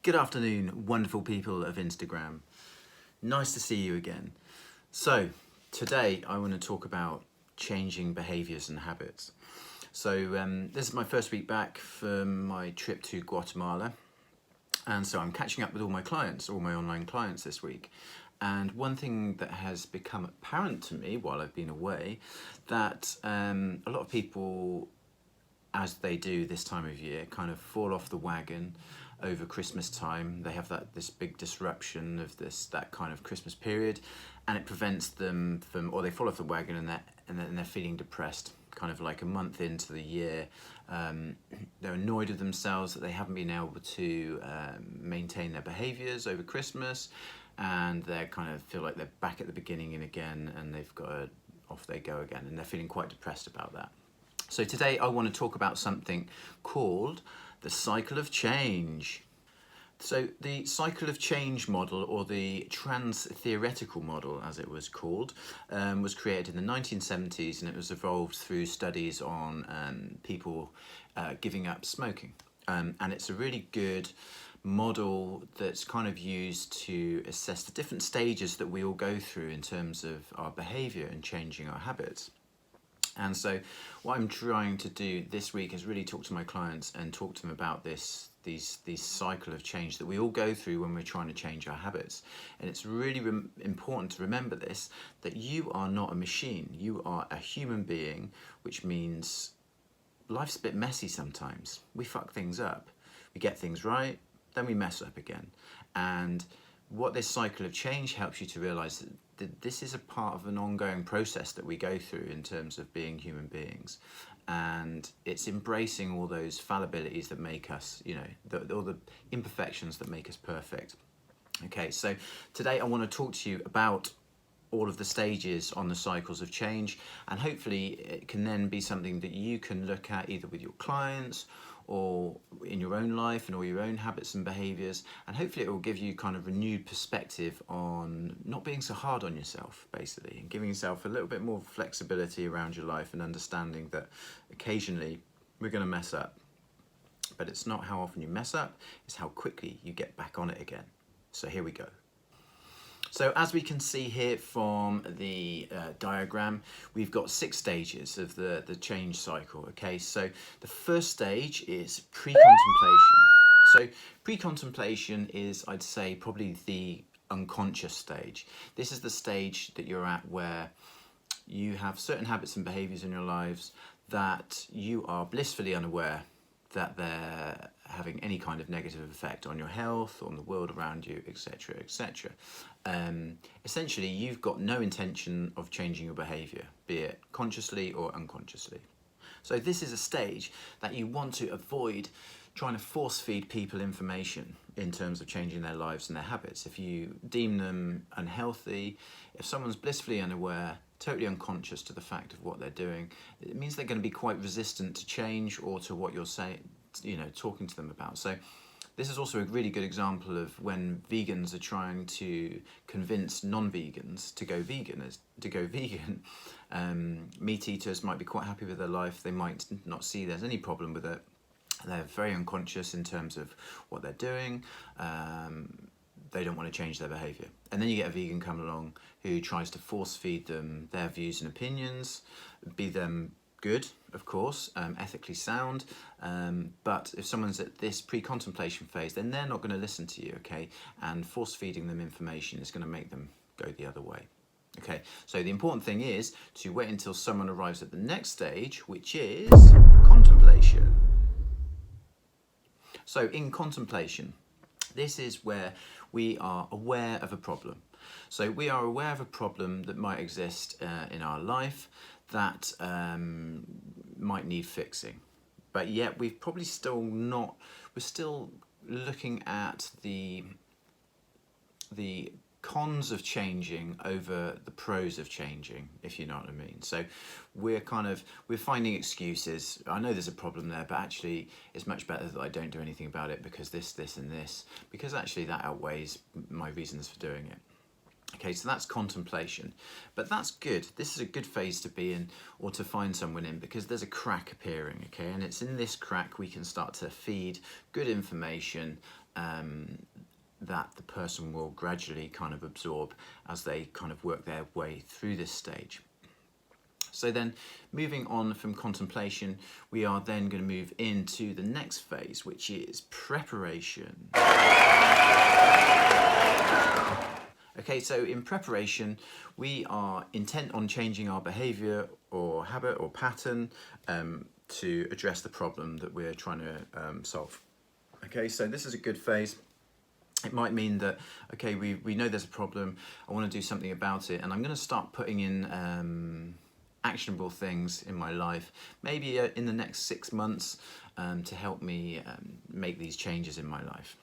Good afternoon, wonderful people of Instagram. Nice to see you again. So, today I want to talk about changing behaviours and habits. So, this is my first week back from my trip to Guatemala. And so I'm catching up with all my clients, all my online clients this week. And one thing that has become apparent to me while I've been away, that a lot of people, as they do this time of year, kind of fall off the wagon over Christmas time. They have this big disruption of that kind of Christmas period, and it prevents them from, or they fall off the wagon and they're feeling depressed, kind of like a month into the year. They're annoyed with themselves that they haven't been able to maintain their behaviours over Christmas, and they kind of feel like they're back at the beginning and again, and off they go again, and they're feeling quite depressed about that. So today I want to talk about something called the cycle of change. So the cycle of change model, or the trans-theoretical model as it was called, was created in the 1970s, and it was evolved through studies on people giving up smoking. And it's a really good model that's kind of used to assess the different stages that we all go through in terms of our behaviour and changing our habits. And so what I'm trying to do this week is really talk to my clients and talk to them about these cycle of change that we all go through when we're trying to change our habits. And it's really important to remember this, that you are not a machine. You are a human being, which means life's a bit messy sometimes. We fuck things up. We get things right, then we mess up again. And what this cycle of change helps you to realise that this is a part of an ongoing process that we go through in terms of being human beings, and it's embracing all those fallibilities that make us, all the imperfections that make us perfect. Okay, so today I want to talk to you about all of the stages on the cycles of change, and hopefully it can then be something that you can look at either with your clients or in your own life and all your own habits and behaviours, and hopefully it will give you kind of renewed perspective on not being so hard on yourself, basically, and giving yourself a little bit more flexibility around your life, and understanding that occasionally we're going to mess up, but it's not how often you mess up, it's how quickly you get back on it again. So here we go. So as we can see here from the diagram, we've got 6 stages of the change cycle. Okay, so the first stage is pre-contemplation. So pre-contemplation is, I'd say, probably the unconscious stage. This is the stage that you're at where you have certain habits and behaviours in your lives that you are blissfully unaware that they're having any kind of negative effect on your health, on the world around you, etc., etc. Essentially, you've got no intention of changing your behaviour, be it consciously or unconsciously. So this is a stage that you want to avoid trying to force feed people information in terms of changing their lives and their habits. If you deem them unhealthy, if someone's blissfully unaware, totally unconscious to the fact of what they're doing, it means they're going to be quite resistant to change or to what you're saying, talking to them about. So this is also a really good example of when vegans are trying to convince non-vegans to go vegan. Meat eaters might be quite happy with their life. They might not see there's any problem with it. They're very unconscious in terms of what they're doing. They don't want to change their behaviour. And then you get a vegan come along who tries to force feed them their views and opinions, be them good, of course, ethically sound, but if someone's at this pre-contemplation phase, then they're not going to listen to you, okay? And force feeding them information is going to make them go the other way. Okay, so the important thing is to wait until someone arrives at the next stage, which is contemplation. So in contemplation, this is where we are aware of a problem. So we are aware of a problem that might exist in our life that might need fixing. But yet we're still looking at the cons of changing over the pros of changing, if you know what I mean. So we're finding excuses. I know there's a problem there, but actually it's much better that I don't do anything about it because this, and this, because actually that outweighs my reasons for doing it. Okay, so that's contemplation, but that's good. This is a good phase to be in, or to find someone in, because there's a crack appearing, okay? And it's in this crack we can start to feed good information that the person will gradually kind of absorb as they kind of work their way through this stage. So then moving on from contemplation, we are then going to move into the next phase, which is preparation. Okay, so in preparation, we are intent on changing our behavior or habit or pattern to address the problem that we're trying to solve. Okay, so this is a good phase. It might mean that, okay, we know there's a problem, I want to do something about it, and I'm going to start putting in actionable things in my life, maybe in the next 6 months, to help me make these changes in my life.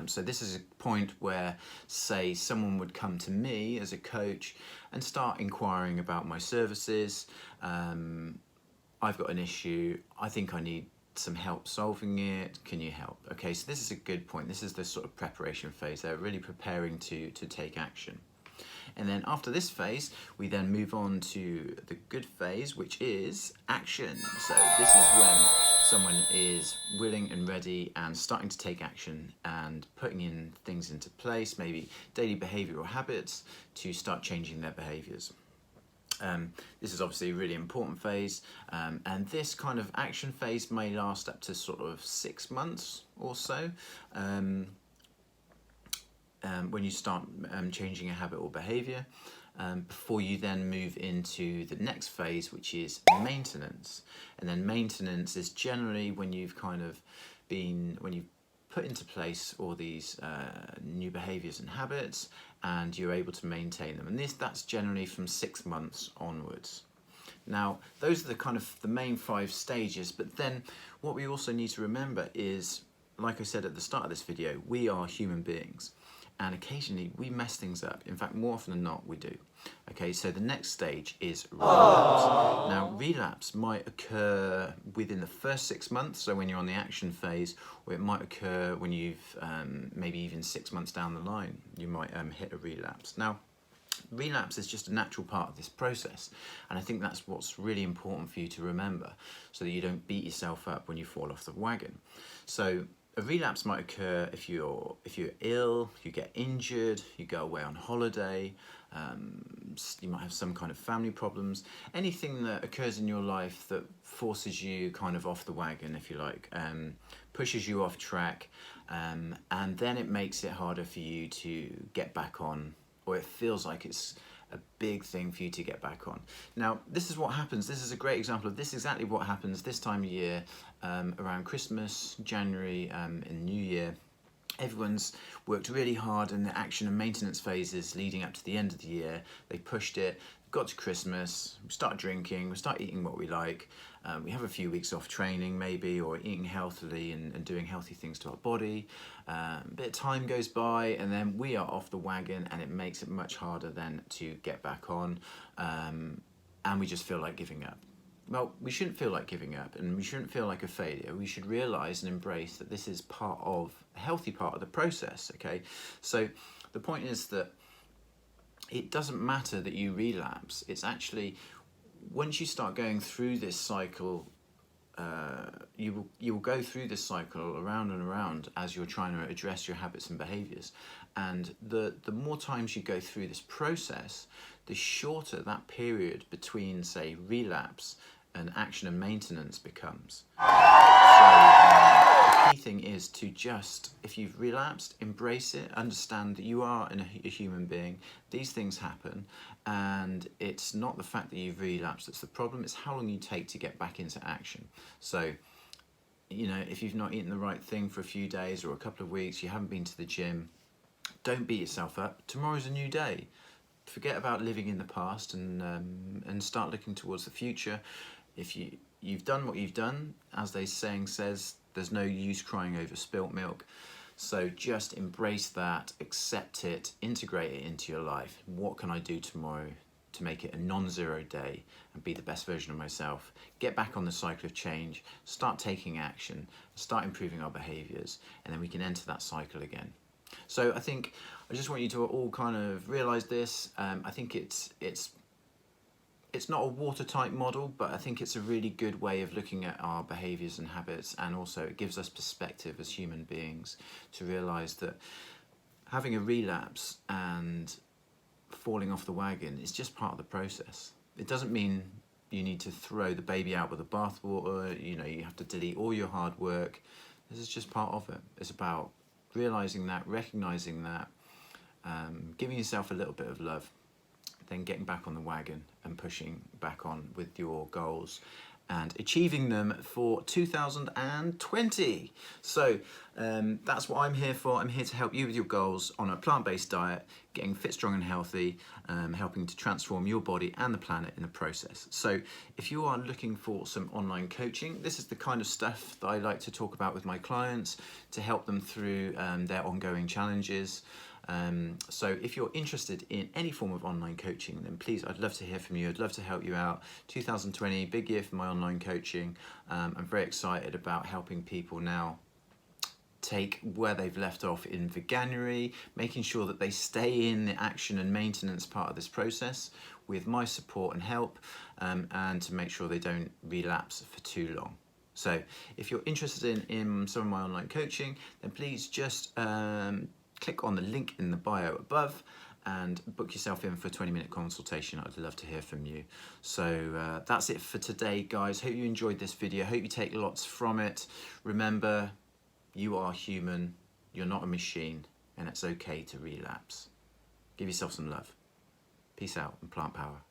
So this is a point where, say, someone would come to me as a coach and start inquiring about my services. I've got an issue, I think I need some help solving it, can you help? Okay, so this is a good point. This is the sort of preparation phase. They're really preparing to take action. And then after this phase, we then move on to the good phase, which is action. So this is when someone is willing and ready and starting to take action and putting in things into place, maybe daily behavioural habits to start changing their behaviours. This is obviously a really important phase, and this kind of action phase may last up to sort of 6 months or so. When you start changing a habit or behaviour, before you then move into the next phase, which is maintenance. And then maintenance is generally when you've put into place all these new behaviours and habits, and you're able to maintain them. And that's generally from 6 months onwards. Now, those are the main 5 stages, but then what we also need to remember is, like I said at the start of this video, we are human beings. And occasionally we mess things up. In fact, more often than not, we do. Okay, so the next stage is relapse. Now, relapse might occur within the first 6 months, so when you're on the action phase, or it might occur when you've maybe even 6 months down the line, you might hit a relapse. Now, relapse is just a natural part of this process, and I think that's what's really important for you to remember, so that you don't beat yourself up when you fall off the wagon. So a relapse might occur if you're ill, you get injured, you go away on holiday, you might have some kind of family problems, anything that occurs in your life that forces you kind of off the wagon, if you like, pushes you off track, and then it makes it harder for you to get back on, or it feels like it's a big thing for you to get back on. Now, this is what happens. This is a great example of this, exactly what happens this time of year, around Christmas, January, and New Year. Everyone's worked really hard in the action and maintenance phases leading up to the end of the year. They pushed it, got to Christmas, we start drinking, we start eating what we like, we have a few weeks off training maybe, or eating healthily and doing healthy things to our body. A bit of time goes by and then we are off the wagon, and it makes it much harder then to get back on, and we just feel like giving up. Well, we shouldn't feel like giving up, and we shouldn't feel like a failure. We should realise and embrace that this is a healthy part of the process, okay? So the point is that it doesn't matter that you relapse. It's actually, once you start going through this cycle, you will go through this cycle around and around as you're trying to address your habits and behaviours. And the more times you go through this process, the shorter that period between, say, relapse and action and maintenance becomes. So the key thing is to just, if you've relapsed, embrace it, understand that you are a human being, these things happen, and it's not the fact that you've relapsed that's the problem, it's how long you take to get back into action. So, you know, if you've not eaten the right thing for a few days or a couple of weeks, you haven't been to the gym, don't beat yourself up. Tomorrow's a new day. Forget about living in the past and start looking towards the future. If you've done what you've done, as the saying says, there's no use crying over spilt milk. So just embrace that, accept it, integrate it into your life. What can I do tomorrow to make it a non-zero day and be the best version of myself? Get back on the cycle of change, start taking action, start improving our behaviours, and then we can enter that cycle again. So I think I just want you to all kind of realise this. I think it's it's not a watertight model, but I think it's a really good way of looking at our behaviours and habits, and also it gives us perspective as human beings to realise that having a relapse and falling off the wagon is just part of the process. It doesn't mean you need to throw the baby out with the bathwater, you know, you have to delete all your hard work. This is just part of it. It's about realising that, recognising that, giving yourself a little bit of love, then getting back on the wagon and pushing back on with your goals and achieving them for 2020. So that's what I'm here for. I'm here to help you with your goals on a plant-based diet, getting fit, strong and healthy, helping to transform your body and the planet in the process. So if you are looking for some online coaching, this is the kind of stuff that I like to talk about with my clients to help them through their ongoing challenges. So if you're interested in any form of online coaching, then please, I'd love to hear from you. I'd love to help you out. 2020, big year for my online coaching. I'm very excited about helping people now take where they've left off in Veganuary, making sure that they stay in the action and maintenance part of this process with my support and help, and to make sure they don't relapse for too long. So if you're interested in some of my online coaching, then please just click on the link in the bio above and book yourself in for a 20-minute consultation. I'd love to hear from you. So that's it for today, guys. Hope you enjoyed this video. Hope you take lots from it. Remember, you are human, you're not a machine, and it's okay to relapse. Give yourself some love. Peace out and plant power.